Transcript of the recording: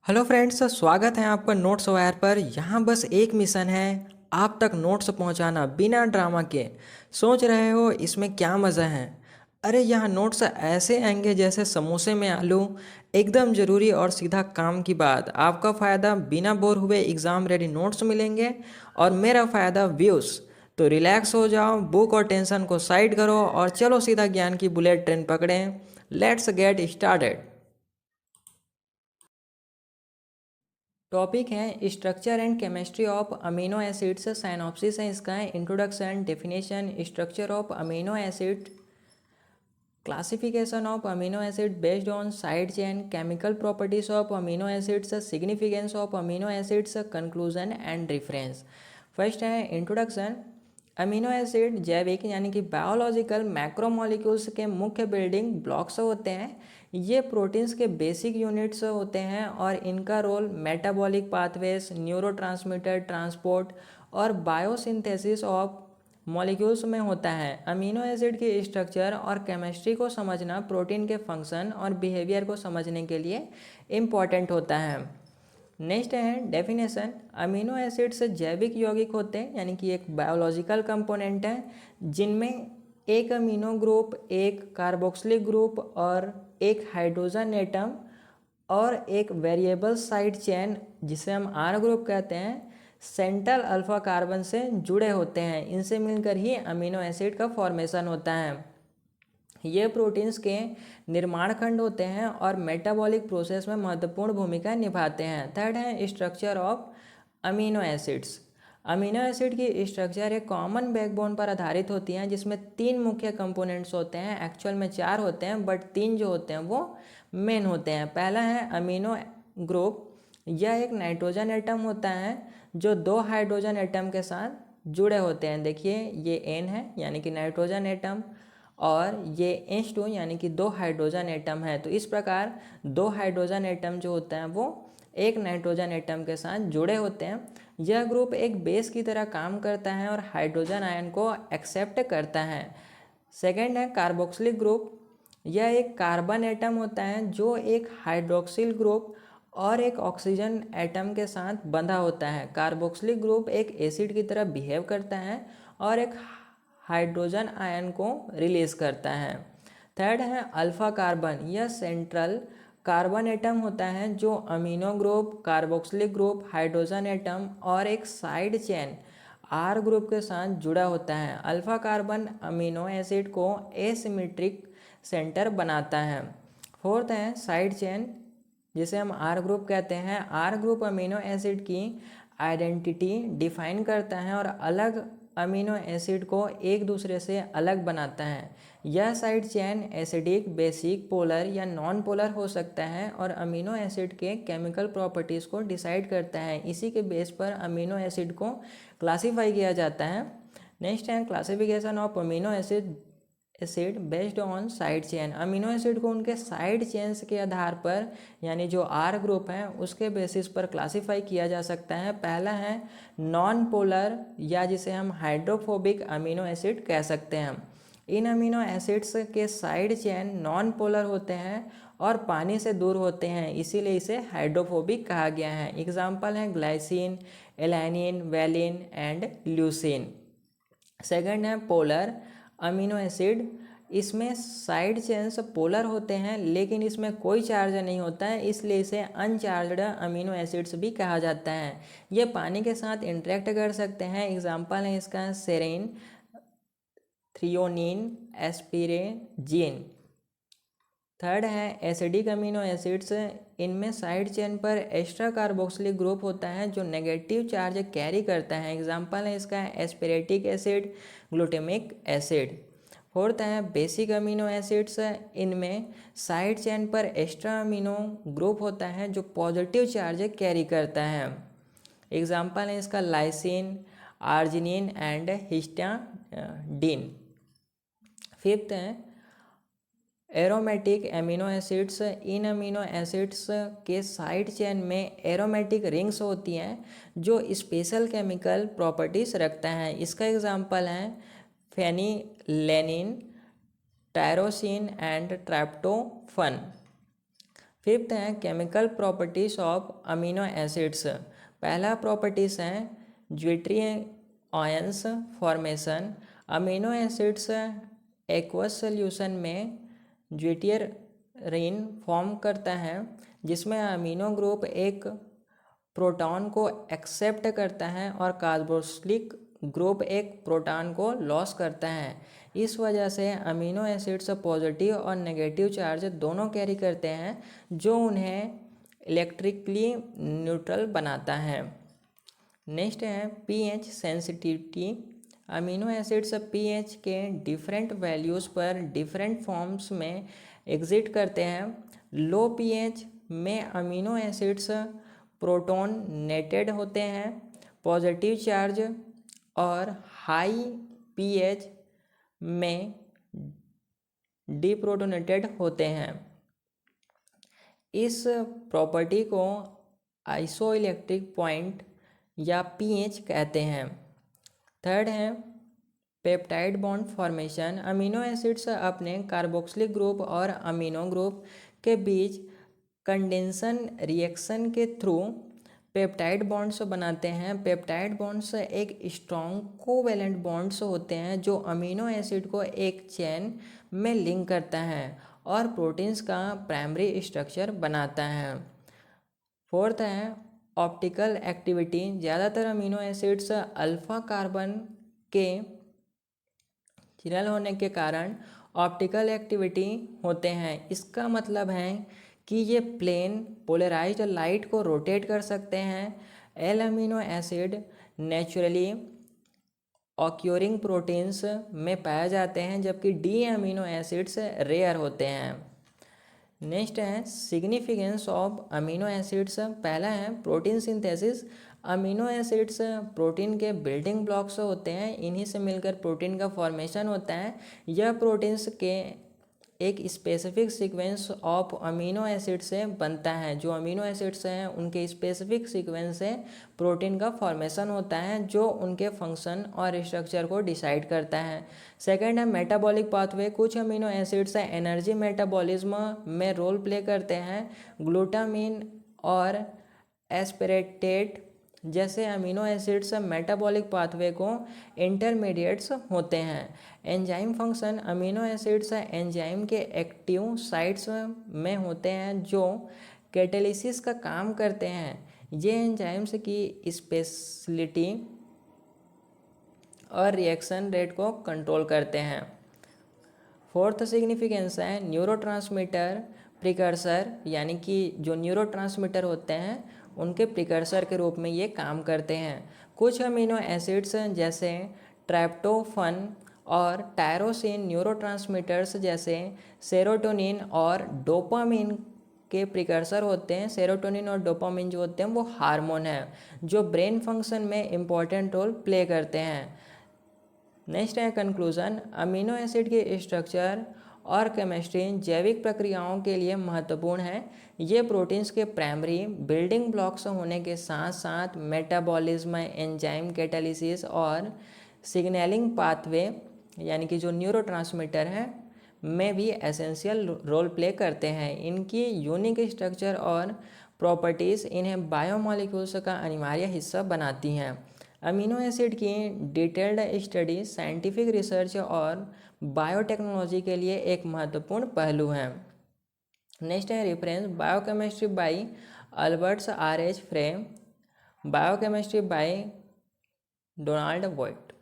Hello friends, स्वागत है आपका नोट्स वायर पर। यहाँ बस एक मिशन है, आप तक नोट्स पहुँचाना बिना ड्रामा के। सोच रहे हो इसमें क्या मज़ा है? अरे यहाँ नोट्स ऐसे आएंगे जैसे समोसे में आलू, एकदम ज़रूरी और सीधा काम की बात। आपका फ़ायदा बिना बोर हुए एग्ज़ाम रेडी नोट्स मिलेंगे और मेरा फ़ायदा व्यूज़। तो रिलैक्स हो जाओ, बुक और टेंशन को साइड करो और चलो सीधा ज्ञान की बुलेट ट्रेन पकड़ें। Let's get started. टॉपिक है structure and chemistry of amino acids. Synopsis है इसका, introduction, definition, structure of amino acid, classification of amino acid based on side chain, chemical properties of amino acids, significance of amino acids, conclusion and reference. First है introduction. Amino acid जैविक यानी कि biological macromolecules के मुख्य building blocks होते हैं। ये proteins के बेसिक यूनिट्स होते हैं और इनका role metabolic pathways, neurotransmitter transport और बायोसिंथेसिस ऑफ मॉलिक्यूल्स में होता है। अमीनो एसिड की स्ट्रक्चर और केमिस्ट्री को समझना प्रोटीन के फंक्शन और बिहेवियर को समझने के लिए इम्पॉर्टेंट होता है। नेक्स्ट है डेफिनेशन। अमीनो एसिड्स जैविक यौगिक होते हैं यानी कि एक बायोलॉजिकल कंपोनेंट है जिनमें एक अमीनो ग्रुप, एक कार्बोक्सिलिक ग्रुप और एक हाइड्रोजन एटम और एक वेरिएबल साइड चेन जिसे हम आर ग्रुप कहते हैं सेंट्रल अल्फा कार्बन से जुड़े होते हैं। इनसे मिलकर ही अमीनो एसिड का फॉर्मेशन होता है। ये प्रोटीन्स के निर्माण खंड होते हैं और मेटाबॉलिक प्रोसेस में महत्वपूर्ण भूमिका निभाते हैं। थर्ड है structure of amino acids. Amino acid की स्ट्रक्चर एक कॉमन बैकबोन पर आधारित होती हैं जिसमें तीन मुख्य कंपोनेंट्स होते हैं। एक्चुअल में चार होते हैं बट तीन जो होते हैं वो मेन होते हैं। पहला है अमीनो ग्रुप। यह एक नाइट्रोजन एटम होता है जो दो हाइड्रोजन एटम के साथ जुड़े होते हैं। देखिए ये एन है यानी कि नाइट्रोजन एटम और ये H2 यानी कि दो हाइड्रोजन एटम है। तो इस प्रकार दो हाइड्रोजन एटम जो होते हैं वो एक नाइट्रोजन एटम के साथ जुड़े होते हैं। यह ग्रुप एक बेस की तरह काम करता है और हाइड्रोजन आयन को एक्सेप्ट करता है। सेकेंड है कार्बोक्सिलिक ग्रुप। यह एक कार्बन एटम होता है जो एक हाइड्रोक्सिल ग्रुप और एक ऑक्सीजन एटम के साथ बंधा होता है। कार्बोक्सिलिक ग्रुप एक एसिड की तरह बिहेव करता है और एक हाइड्रोजन आयन को रिलीज करता है। थर्ड है अल्फा कार्बन। यह सेंट्रल कार्बन एटम होता है जो amino group, carboxylic group, hydrogen atom और एक साइड चेन आर ग्रुप के साथ जुड़ा होता है। अल्फा कार्बन अमीनो एसिड को एसिमेट्रिक सेंटर बनाता है। फोर्थ है साइड चेन जिसे हम आर ग्रुप कहते हैं। आर ग्रुप अमीनो एसिड की आइडेंटिटी डिफाइन करता है और अलग अमीनो एसिड को एक दूसरे से अलग बनाता है। यह side chain acidic, basic, polar या नॉन पोलर हो सकता है और अमीनो एसिड के केमिकल प्रॉपर्टीज़ को डिसाइड करता है। इसी के बेस पर अमीनो एसिड को क्लासीफाई किया जाता है। नेक्स्ट है classification of amino acid based on side chain. Amino acid को उनके साइड चेन्स के आधार पर यानी जो आर ग्रुप है उसके बेसिस पर क्लासिफाई किया जा सकता है। पहला है नॉन पोलर या जिसे हम हाइड्रोफोबिक अमीनो एसिड कह सकते हैं। इन अमीनो एसिड्स के साइड चेन नॉन पोलर होते हैं और पानी से दूर होते हैं, इसीलिए इसे हाइड्रोफोबिक कहा गया है। एग्जाम्पल हैं glycine, alanine, valine and leucine. Second है पोलर अमीनो एसिड। इसमें साइड चेन्स पोलर होते हैं लेकिन इसमें कोई चार्ज नहीं होता है, इसलिए इसे अनचार्जड अमीनो एसिड्स भी कहा जाता है। ये पानी के साथ इंटरेक्ट कर सकते हैं। एग्जाम्पल है इसका सेरेन, थ्रियोनिन, एस्पिरेजिन। थर्ड है एसिडिक अमीनो एसिड्स। इनमें साइड चेन पर एक्स्ट्रा कार्बोक्सिलिक ग्रुप होता है जो नेगेटिव चार्ज कैरी करता है। एग्जाम्पल है इसका एस्पिरेटिक एसिड, ग्लूटामिक एसिड। फोर्थ है बेसिक अमीनो एसिड्स। इनमें साइड चेन पर एक्स्ट्रा अमीनो ग्रुप होता है जो पॉजिटिव चार्ज कैरी करता है। एग्जाम्पल है इसका लाइसिन, आर्जिनिन एंड हिस्टाडीन। फिफ्थ है एरोमेटिक एमिनो एसिड्स। इन अमीनो एसिड्स के साइड चेन में एरोमेटिक रिंग्स होती हैं जो स्पेशल केमिकल प्रॉपर्टीज रखता है। इसका एग्जांपल है phenylalanine, tyrosine and tryptophan. Fifth है chemical properties of amino acids. पहला प्रॉपर्टीज है zwitter ions formation. Amino acids aqueous solution में ज्विटियरिन फॉर्म करता है, जिसमें अमीनो ग्रुप एक प्रोटॉन को एक्सेप्ट करता है और कार्बोक्सिलिक ग्रुप एक प्रोटॉन को लॉस करता है। इस वजह से अमीनो एसिड्स पॉजिटिव और नेगेटिव चार्ज दोनों कैरी करते हैं, जो उन्हें इलेक्ट्रिकली न्यूट्रल बनाता है। नेक्स्ट है pH sensitivity. Amino acids pH के डिफरेंट वैल्यूज़ पर डिफरेंट फॉर्म्स में एग्जिट करते हैं। लो पीएच में अमीनो एसिड्स प्रोटॉन नेटेड होते हैं, पॉजिटिव चार्ज, और हाई पीएच में डिप्रोटोनेटेड होते हैं। इस प्रॉपर्टी को आइसोइलेक्ट्रिक पॉइंट या पीएच कहते हैं। थर्ड है peptide bond formation. Amino acids अपने कार्बोक्सिलिक ग्रुप और अमीनो ग्रुप के बीच कंडेंसन रिएक्शन के थ्रू पेप्टाइड बॉन्ड्स बनाते हैं। पेप्टाइड बॉन्ड्स एक स्ट्रॉन्ग कोवैलेंट बॉन्ड्स होते हैं जो अमीनो एसिड को एक चेन में लिंक करता है और प्रोटीन्स का प्राइमरी स्ट्रक्चर बनाता है। फोर्थ है ऑप्टिकल एक्टिविटी। ज़्यादातर अमीनो एसिड्स अल्फा कार्बन के चिरल होने के कारण ऑप्टिकल एक्टिविटी होते हैं। इसका मतलब है कि ये प्लेन पोलराइज्ड लाइट को रोटेट कर सकते हैं। L amino acid naturally occurring proteins में पाए जाते हैं, जबकि डी अमीनो एसिड्स रेयर होते हैं। नेक्स्ट है सिग्निफिकेंस ऑफ अमीनो एसिड्स। पहला है protein synthesis. Amino acids protein के बिल्डिंग ब्लॉक्स होते हैं, इन्हीं से मिलकर प्रोटीन का फॉर्मेशन होता है। यह प्रोटीन्स के एक specific sequence of amino acid से बनता है। जो अमीनो एसिड्स हैं उनके स्पेसिफिक सीक्वेंस से प्रोटीन का फॉर्मेशन होता है, जो उनके फंक्शन और स्ट्रक्चर को डिसाइड करता है। सेकंड है मेटाबॉलिक पाथवे। कुछ अमीनो एसिड्स एनर्जी मेटाबॉलिज्म में रोल प्ले करते हैं। ग्लूटामिन और एस्पेरेटेट जैसे अमीनो एसिड्स मेटाबॉलिक पाथवे को इंटरमीडिएट्स होते हैं। Enzyme function. Amino acids enzyme के एक्टिव साइट्स में होते हैं जो कैटालिसिस का काम करते हैं। ये एंजाइम्स की स्पेशलिटी और रिएक्शन रेट को कंट्रोल करते हैं। फोर्थ सिग्निफिकेंस है न्यूरोट्रांसमीटर प्रिकर्सर, यानी कि जो न्यूरोट्रांसमीटर होते हैं उनके प्रिकर्सर के रूप में ये काम करते हैं। कुछ अमीनो एसिड्स जैसे ट्राइप्टोफन और टायरोसिन न्यूरोट्रांसमीटर्स जैसे सेरोटोनिन और डोपामिन के प्रिकर्सर होते हैं। सेरोटोनिन और डोपामिन जो होते हैं वो हार्मोन हैं जो ब्रेन फंक्शन में इम्पॉर्टेंट रोल प्ले करते हैं। नेक्स्ट है कंक्लूजन। अमीनो एसिड के स्ट्रक्चर और केमिस्ट्री जैविक प्रक्रियाओं के लिए महत्वपूर्ण है। ये प्रोटीन्स के प्राइमरी बिल्डिंग ब्लॉक्स होने के साथ साथ मेटाबॉलिज्म, एंजाइम कैटालिसिस और सिग्नलिंग पाथवे यानी कि जो न्यूरोट्रांसमीटर हैं में भी एसेंशियल रोल प्ले करते हैं। इनकी यूनिक स्ट्रक्चर और प्रॉपर्टीज़ इन्हें बायोमॉलिक्यूल्स का अनिवार्य हिस्सा बनाती हैं। अमीनो एसिड की डिटेल्ड स्टडी साइंटिफिक रिसर्च और बायोटेक्नोलॉजी के लिए एक महत्वपूर्ण पहलू है। नेक्स्ट है reference biochemistry by Alberts R H Frey, biochemistry by Donald void.